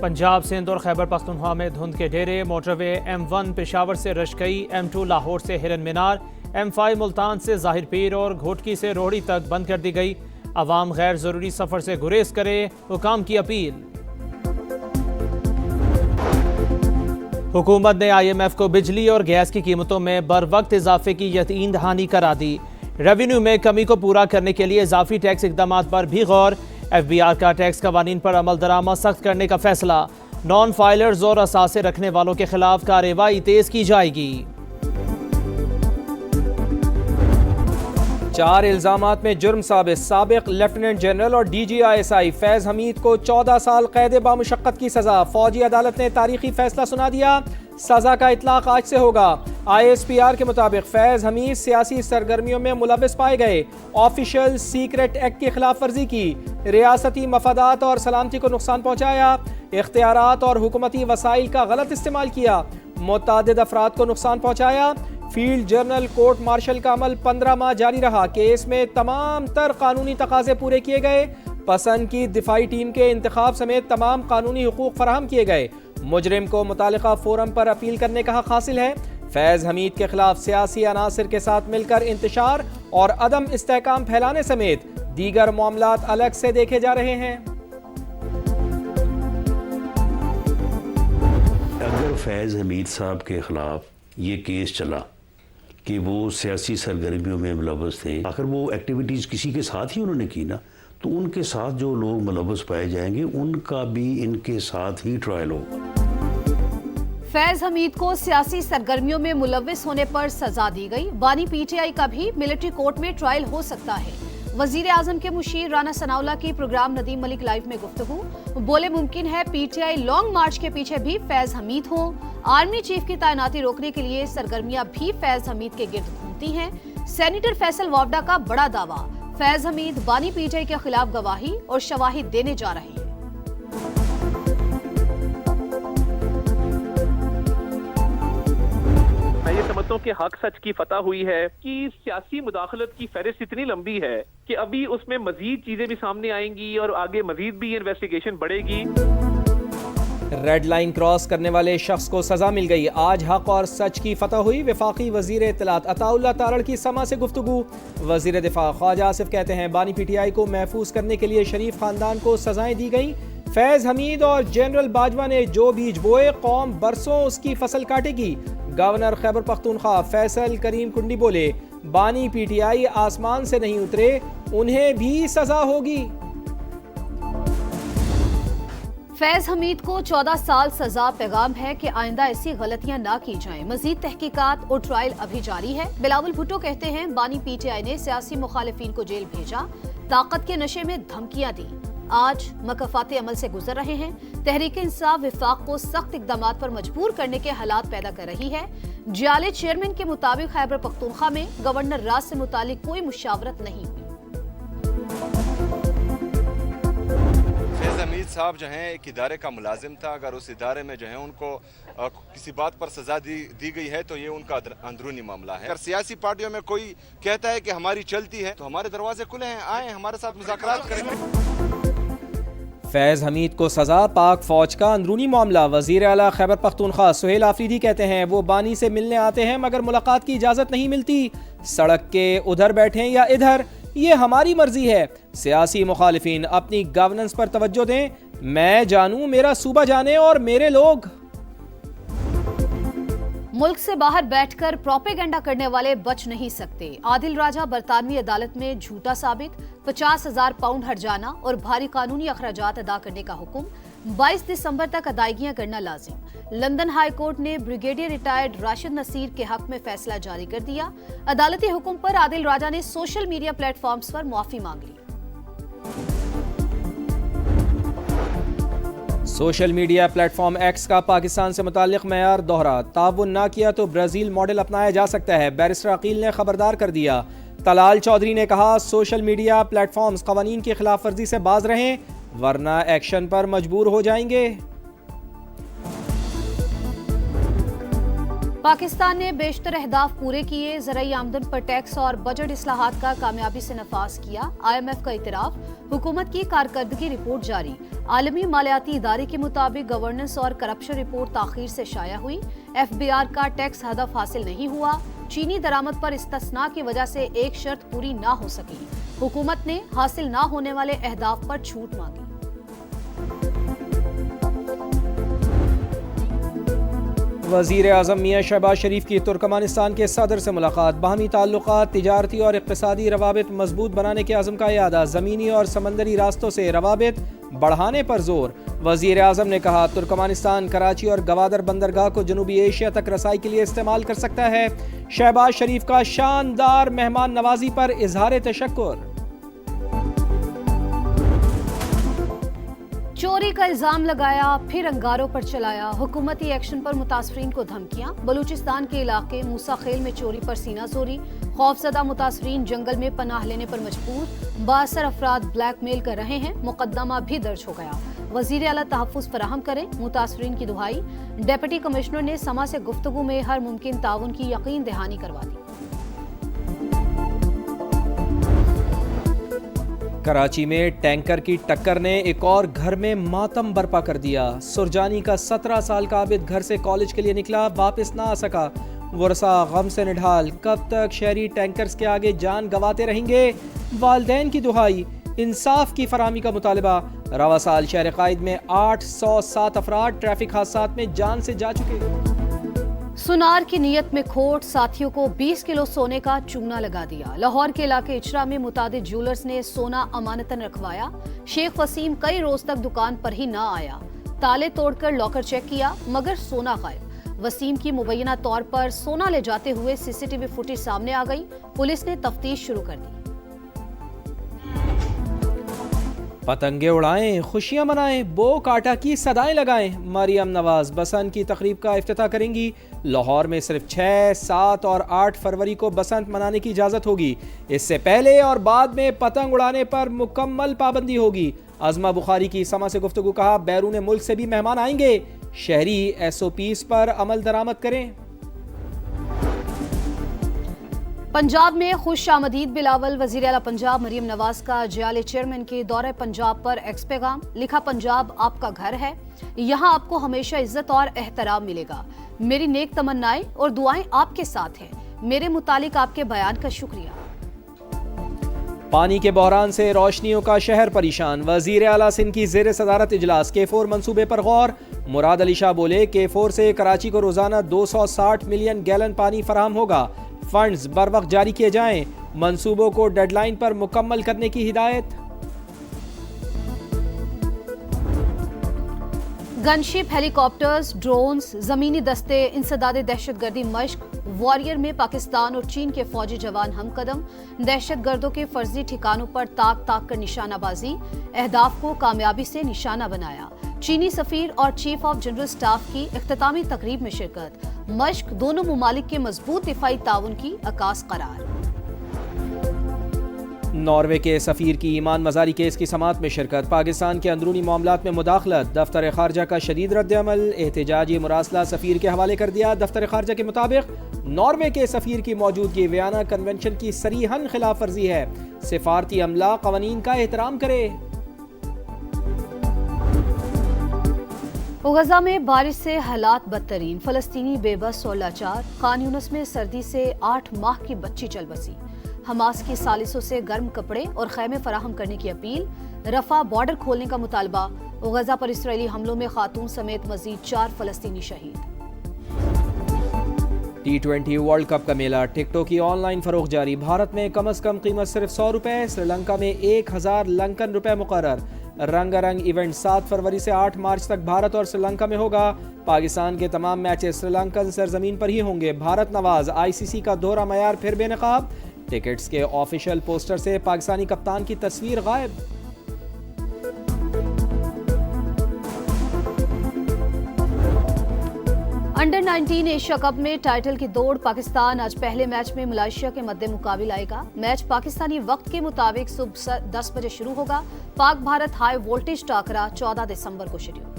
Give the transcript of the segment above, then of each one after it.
पंजाब, सिंध और खैबर पख्तूनख्वा में धुंध के डेरे। मोटरवे M1 पेशावर से रशकई, M2 लाहौर से हिरन मीनार, M5 मुल्तान से ज़ाहिर पीर और घोटकी से रोहड़ी तक बंद कर दी गई। अवाम गैर ज़रूरी सफ़र से गुरेज करे, हुकाम की अपील। हुकूमत ने IMF को बिजली और गैस की कीमतों में बर वक्त इजाफे की यकीन दहानी करा दी। रेवेन्यू में कमी को पूरा करने के लिए इजाफी टैक्स इकदामात पर भी गौर। FBR का टैक्स कवानीन पर अमल दरामद सख्त करने का फैसला। नॉन फाइलर्स और असासे रखने वालों के खिलाफ कार्रवाई तेज की जाएगी। 4 इल्जामात में जुर्म साबित। साबिक लेफ्टिनेंट जनरल और DG ISI फैज हमीद को 14 साल कैद बामुशक्कत की सजा। फौजी अदालत ने तारीखी फैसला सुना दिया। सजा का इतलाक आज से होगा। ISPR के मुताबिक फैज हमीद सियासी सरगर्मियों में मुलविस पाए गए। ऑफिशियल सीक्रेट एक्ट की खिलाफ वर्जी की, रियासती मफादात और सलामती को नुकसान पहुंचाया, इख्तियारात और हुकूमती वसाइल का गलत इस्तेमाल किया, मुतअद्दिद अफराद को नुकसान पहुंचाया। फील्ड जर्नल कोर्ट मार्शल का अमल 15 माह जारी रहा। केस में तमाम तर कानूनी तकाजे पूरे किए गए। पसंद की दिफाई टीम के इंतखाब समेत तमाम कानूनी हुकूक फराहम किए गए। मुजरिम को मुतालिका फोरम पर अपील करने का हक हासिल है। फैज हमीद के खिलाफ सियासी अनासिर के साथ मिलकर इंतशार और अदम इस्तेहकाम फैलाने समेत दीगर मामलात अलग से देखे जा रहे हैं। अगर फैज हमीद साहब के खिलाफ ये केस चला कि वो सियासी सरगर्मियों में मुलव्वस थे, आखिर वो एक्टिविटीज़ किसी के साथ ही उन्होंने की ना, तो उनके साथ जो लोग मुलव्वस पाए जाएंगे उनका भी इनके साथ ही ट्रायल होगा। फैज हमीद को सियासी सरगर्मियों में मुलव्विस होने पर सजा दी गई। बानी PTI का भी मिलिट्री कोर्ट में ट्रायल हो सकता है। वजीर आजम के मुशीर राना सनाउल्लाह की प्रोग्राम नदीम मलिक लाइव में गुफ्तगू। बोले मुमकिन है PTI लॉन्ग मार्च के पीछे भी फैज हमीद हो। आर्मी चीफ की तैनाती रोकने के लिए सरगर्मियां भी फैज हमीद के गिर्द घूमती हैं। सेनेटर फैसल वावडा का बड़ा दावा, फैज हमीद बानी PTI के खिलाफ गवाही और शवाहिद देने जा रहे हैं। मैं ये समझता हूँ कि हक सच की फतह हुई है कि सियासी मुदाखलत की फहरिस्त इतनी लंबी है कि अभी उसमें मजीद चीजें भी सामने आएंगी और आगे मजीद भी इन्वेस्टिगेशन बढ़ेगी। रेड लाइन क्रॉस करने वाले शख्स को सजा मिल गई। आज हक और सच की फतह हुई। वफाकी वजीर इत्तलात अताउल्लाह तारड़ की समा से गुफ्तगू। वजीर दिफा ख्वाजा आसिफ कहते हैं बानी PTI को महफूज करने के लिए शरीफ खानदान को सजाएं दी गई। फैज हमीद और जनरल बाजवा ने जो बीज बोए कौम बरसों उसकी फसल काटेगी। गवर्नर खैबर पख्तूनख्वा फैसल करीम कुंडी बोले बानी PTI आसमान से नहीं उतरे, उन्हें भी सजा होगी। फैज हमीद को 14 साल सजा। पैगाम है कि आइंदा ऐसी गलतियां ना की जाएं। मजीद तहकीकात और ट्रायल अभी जारी है। बिलावल भुट्टो कहते हैं बानी PTI ने सियासी मुखालिफिन को जेल भेजा, ताकत के नशे में धमकियां दी। आज मकफाते अमल से गुजर रहे हैं। तहरीक इंसाफ विफाक को सख्त इकदामात पर मजबूर करने के हालात पैदा कर रही है। जियाले चेयरमैन के मुताबिक खैबर पख्तूनख्वा में गवर्नर राज से मुतालिक कोई मुशावरत नहीं हुई। फैज हमीद साहब जो हैं एक इदारे का मुलाजिम था। अगर उस इदारे में जो है उनको किसी बात पर सजा दी गई है तो ये उनका अंदरूनी मामला है। अगर सियासी पार्टियों में कोई कहता है कि हमारी चलती है तो हमारे दरवाजे खुले हैं, आए हमारे साथ मुज़ाकरात करें। फैज हमीद को सजा, पाक फौज का अंदरूनी मामला। वजीर आला खैबर पख्तूनख्वा सुहेल आफरीदी कहते हैं वो बानी से मिलने आते हैं मगर मुलाकात की इजाजत नहीं मिलती। सड़क के उधर बैठें या इधर, ये हमारी मर्जी है। सियासी मुखालिफिन अपनी गवर्नेंस पर तवज्जो दें। मैं जानूं, मेरा सूबा जाने और मेरे लोग। मुल्क से बाहर बैठकर प्रोपेगेंडा करने वाले बच नहीं सकते। आदिल राजा बरतानवी अदालत में झूठा साबित। 50,000 पाउंड हर्जाना और भारी कानूनी अखराजात अदा करने का हुक्म। 22 दिसंबर तक अदायगियां करना लाजिम। लंदन हाई कोर्ट ने ब्रिगेडियर रिटायर्ड राशिद नसीर के हक में फैसला जारी कर दिया। अदालती हुक्म पर आदिल राजा ने सोशल मीडिया प्लेटफॉर्म्स पर माफी मांग ली। सोशल मीडिया प्लेटफॉर्म एक्स का पाकिस्तान से मुताल्लिक मयार दोहरा। ताउन ना किया तो ब्राज़ील मॉडल अपनाया जा सकता है। बैरिस्टर अकील ने खबरदार कर दिया। तलाल चौधरी ने कहा सोशल मीडिया प्लेटफॉर्म्स कवानीन की खिलाफ वर्जी से बाज रहें वरना एक्शन पर मजबूर हो जाएंगे। पाकिस्तान ने बेशतर अहदाफ पूरे किए, ज़राई आमदन पर टैक्स और बजट इस्लाहात का कामयाबी से नफाज किया। IMF का इतराफ, हुकूमत की कारकर्दगी रिपोर्ट जारी। आलमी मालियाती इदारे के मुताबिक गवर्नेंस और करप्शन रिपोर्ट ताखीर से शाया हुई। FBR का टैक्स हदफ हासिल नहीं हुआ। चीनी दरामद पर इस्तिस्ना की वजह से एक शर्त पूरी ना हो सकी। हुकूमत ने हासिल ना होने वाले अहदाफ पर छूट मांगी। वज़ीर आज़म मियां शहबाज शरीफ की तुर्कमानिस्तान के सदर से मुलाकात। बाहमी ताल्लुकात, तिजारती और इक़्तिसादी रवाबित मजबूत बनाने के अज़म का इयादा। ज़मीनी और समंदरी रास्तों से रवाबित बढ़ाने पर जोर। वज़ीर आज़म ने कहा, तुर्कमानिस्तान कराची और गवादर बंदरगाह को जनूबी एशिया तक रसाई के लिए इस्तेमाल कर सकता है। शहबाज शरीफ का शानदार मेहमान नवाजी पर इजहार तशक्कुर। चोरी का इल्जाम लगाया, फिर अंगारों पर चलाया। हुकूमती एक्शन पर मुतासरीन को धमकियां। बलूचिस्तान के इलाके मूसा खेल में चोरी पर सीना जोरी। खौफजदा मुतासरीन जंगल में पनाह लेने पर मजबूर। 62 अफराद ब्लैकमेल कर रहे हैं। मुकदमा भी दर्ज हो गया। वजीर आला तहफ़्फ़ुज़ फराहम करें, मुतासरीन की दुहाई। डिप्टी कमिश्नर ने समा से गुफ्तगू में हर मुमकिन ताउन की यकीन दहानी करवा दी। कराची में टैंकर की टक्कर ने एक और घर में मातम बर्पा कर दिया। सुरजानी का 17 साल का आबिद घर से कॉलेज के लिए निकला, वापस ना आ सका। वरसा गम से निढाल, कब तक शहरी टैंकर्स के आगे जान गंवाते रहेंगे? वालदैन की दुहाई, इंसाफ की फराहमी का मुतालबा। रवा साल शहर कायद में 807 अफराद ट्रैफिक हादसात में जान से जा चुके। सुनार की नीयत में खोट, साथियों को 20 किलो सोने का चूना लगा दिया। लाहौर के इलाके इचरा में मुतादिद ज्वेलर्स ने सोना अमानतन रखवाया। शेख वसीम कई रोज तक दुकान पर ही ना आया। ताले तोड़कर लॉकर चेक किया मगर सोना गायब। वसीम की मुबैना तौर पर सोना ले जाते हुए CCTV फुटेज सामने आ गई। पुलिस ने तफ्तीश शुरू कर दी। पतंगे उड़ाएं, खुशियां मनाएं, बो काटा की सदाएं लगाएं। मरियम नवाज बसंत की तकरीब का इफ्तिताह करेंगी। लाहौर में सिर्फ 6, 7 और 8 फरवरी को बसंत मनाने की इजाज़त होगी। इससे पहले और बाद में पतंग उड़ाने पर मुकम्मल पाबंदी होगी। अज़मा बुखारी की समा से गुफ्तगू, कहा बैरून मुल्क से भी मेहमान आएंगे, शहरी SOPs पर अमल दरामद करें। पंजाब में खुश आमदीद बिलावल। वज़ीर आला पंजाब मरियम नवाज का जियाले चेयरमैन के दौरे पंजाब पर एक्स पैगाम। लिखा, पंजाब आपका घर है, यहाँ आपको हमेशा इज्जत और एहतराम मिलेगा। मेरी नेक तमन्नाएं और दुआएं आपके साथ हैं। मेरे मुतालिक आपके बयान का शुक्रिया। पानी के बहरान से रोशनियों का शहर परेशान। वज़ीर आला सिंध की ज़ेर सदारत इजलास। K4 मंसूबे पर गौर। मुराद अली शाह बोले, K4 से कराची को रोजाना 260 मिलियन गैलन पानी फराहम होगा। फंड्स बर वक्त जारी किए जाएं। मंसूबों को डेडलाइन पर मुकम्मल करने की हिदायत। गनशिप, हेलीकॉप्टर्स, ड्रोन्स, जमीनी दस्ते, इंसदादे दहशतगर्दी मश्क। वॉरियर में पाकिस्तान और चीन के फौजी जवान हमकदम। दहशतगर्दों के फर्जी ठिकानों पर ताक ताक कर निशानाबाजी। अहदाफ को कामयाबी से निशाना बनाया। चीनी सफीर और चीफ ऑफ जनरल स्टाफ की इख्तितामी तकरीब में शिरकत। मश्क, दोनों मुमालिक के मजबूत दिफाई ताउन की अकास करार। नॉर्वे के सफीर की ईमान मजारी केस की समाअत में शिरकत। पाकिस्तान के अंदरूनी मामलात में मुदाखलत। दफ्तर खारजा का शदीद रद्द-ए-अमल। एहतजाजी मुरासला सफीर के हवाले कर दिया। दफ्तर खारजा के मुताबिक नॉर्वे के सफीर की मौजूदगी वियना कन्वेंशन की सरीहन खिलाफ वर्जी है। सिफारती अमला कवानीन का एहतराम करे। गजा में बारिश से हालात बदतरीन। फलस्तीनी बेबस और लाचार। खान यूनिस में सर्दी से 8 माह की बच्ची चल बसी। हमास की सालिसों से गर्म कपड़े और खैमे फराहम करने की अपील। रफा बॉर्डर खोलने का मुतालबा। गजा पर इसराइली हमलों में खातून समेत मजीद 4 फलस्तीनी शहीद। T20 वर्ल्ड कप का मेला। टिकटों की ऑनलाइन फरोख्त जारी। भारत में कम से कम कीमत सिर्फ 100 रुपए। श्रीलंका में 1000 लंकन रुपए मुकर्रर। रंगारंग इवेंट 7 फरवरी से 8 मार्च तक भारत और श्रीलंका में होगा। पाकिस्तान के तमाम मैचेस श्रीलंकन सरजमीन पर ही होंगे। भारत नवाज ICC का दोहरा मयार फिर बेनकाब। टिकट्स के ऑफिशियल पोस्टर से पाकिस्तानी कप्तान की तस्वीर गायब। अंडर 19 एशिया कप में टाइटल की दौड़। पाकिस्तान आज पहले मैच में मलेशिया के मद्दे मुकाबिल आएगा। मैच पाकिस्तानी वक्त के मुताबिक सुबह 10 बजे शुरू होगा। पाक भारत हाई वोल्टेज टाकरा 14 दिसंबर को शेड्यूल।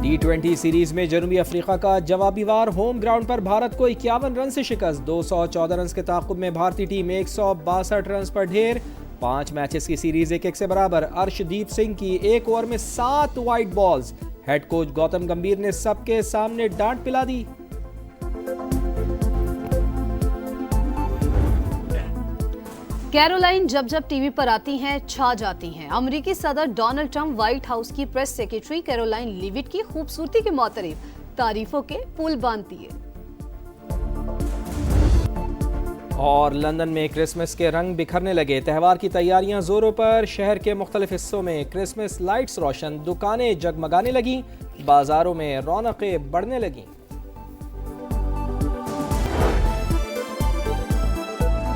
T20 सीरीज में जनूबी अफ्रीका का जवाबी वार होम ग्राउंड पर भारत को 51 रन से शिकस्त। 214 रन के ताक़ुब में भारतीय टीम 162 रन पर ढेर। 5 मैचेस की सीरीज 1-1 से बराबर। अर्शदीप सिंह की एक ओवर में 7 wide balls. Head coach Gautam गंभीर ने सबके सामने डांट पिला दी। कैरोलाइन जब जब टीवी पर आती हैं छा जाती हैं। अमेरिकी सदर डोनाल्ड ट्रंप व्हाइट हाउस की प्रेस सेक्रेटरी कैरोलाइन लिविट की खूबसूरती के मुतारिफ तारीफों के पुल बांधती है। और लंदन में क्रिसमस के रंग बिखरने लगे। त्यौहार की तैयारियां जोरों पर। शहर के मुख्तलिफ हिस्सों में क्रिसमस लाइट्स रोशन, दुकानें जगमगाने लगीं, बाजारों में रौनकें बढ़ने लगीं।